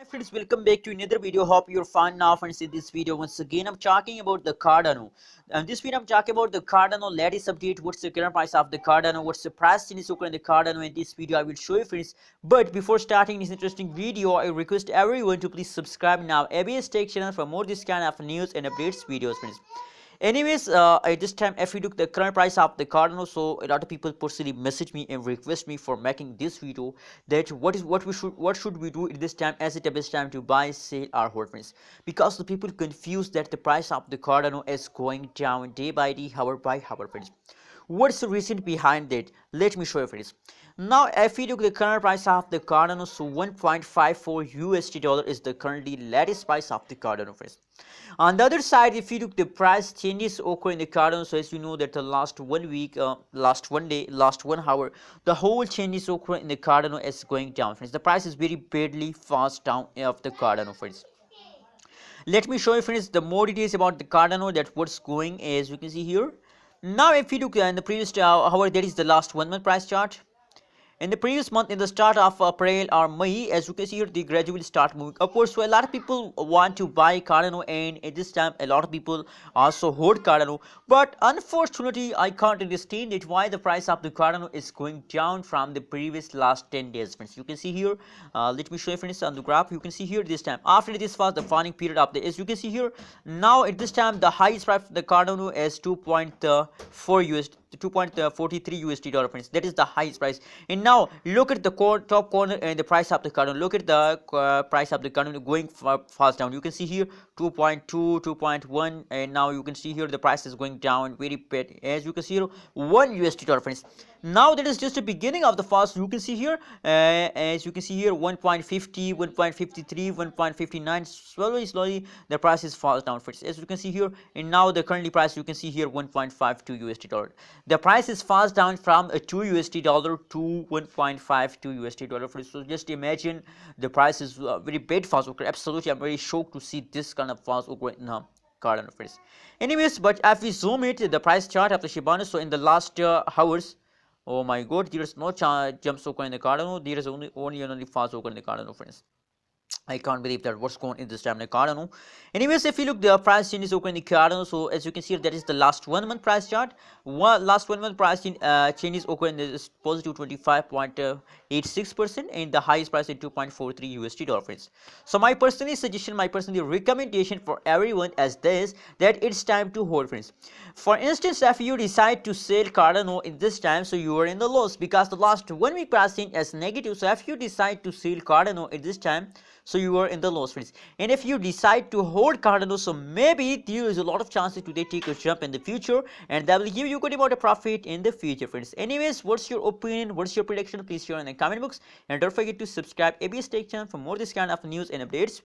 friends, welcome back to another video. Hope you're fine now, friends. In this video once again I'm talking about the Cardano, and this video I'm talking about the Cardano latest update. What's the current price of the Cardano, what's the price changes occurring in the Cardano. In this video I will show you, friends. But before starting this interesting video, I request everyone to please subscribe now ABS Tech channel for more this kind of news and updates videos, friends. Anyways, at this time, if you look the current price of the Cardano, so a lot of people personally message me and request me for making this video, that what should we do at this time, as it the best time to buy, sell or hold, friends, because the people confused that the price of the Cardano is going down day by day, hour by hour, friends. What's the reason behind that? Let me show you, friends. Now if you look at the current price of the Cardano, so 1.54 USD dollar is the currently latest price of the Cardano, friends. On the other side, if you look the price changes occur in the Cardano, so as you know that the last 1 week, last 1 day, last 1 hour, the whole changes occur in the Cardano is going down, friends. The price is very badly fast down of the Cardano, friends. Let me show you, friends, the more details about the Cardano, that what's going, as you can see here. Now if you look in the previous hour, that is the last 1 month price chart. In the previous month, in the start of April or May, as you can see here, they gradually start moving upwards. So a lot of people want to buy Cardano, and at this time a lot of people also hold Cardano. But unfortunately, I can't understand it why the price of the Cardano is going down from the previous last 10 days, friends. You can see here, let me show you, friends, on the graph. You can see here this time, after this was the falling period of the, as you can see here, now at this time the highest price of the Cardano is 2.4 USD. 2.43 USD dollar, friends. That is the highest price. And now look at the top corner and the price of the Cardano. Look at the price of the Cardano going fast down. You can see here 2.2, 2.1, and now you can see here the price is going down very bad. As you can see here, 1 USD dollar, friends. Now that is just the beginning of the fast. You can see here, as you can see here, 1.50, 1.53, 1.59. Slowly the price is falls down, friends. As you can see here, and now the currently price you can see here 1.52 USD dollar. The price is fast down from a 2 USD dollar to 1.52 USD dollar, friends. So just imagine the price is very bad fast. Okay, absolutely, I'm very shocked to see this kind of fast okay now. Cardano, friends. Anyways, but if we zoom it, the price chart of the Shiba Inu, so in the last hours, oh my god, there is no jumps occur in the Cardano. There is only fast occur in the Cardano, friends. I can't believe that what's going in this time in the Cardano. Anyways, if you look the price changes occur in the Cardano, so as you can see, that is the last 1 month price chart. Last 1 month price changes occur in the positive 25.86%, and the highest price is 2.43 USD dollar, friends. So my personal suggestion, my personal recommendation for everyone is this, that it's time to hold, friends. For instance, if you decide to sell Cardano in this time, so you are in the loss because the last 1 week price change is negative. So if you decide to sell Cardano at this time, so you are in the loss, friends. And if you decide to hold Cardano, so maybe there is a lot of chances to take a jump in the future, and that will give you good amount of profit in the future, friends. Anyways, what's your opinion, what's your prediction? Please share in the comment box, and don't forget to subscribe ABS Tech channel for more this kind of news and updates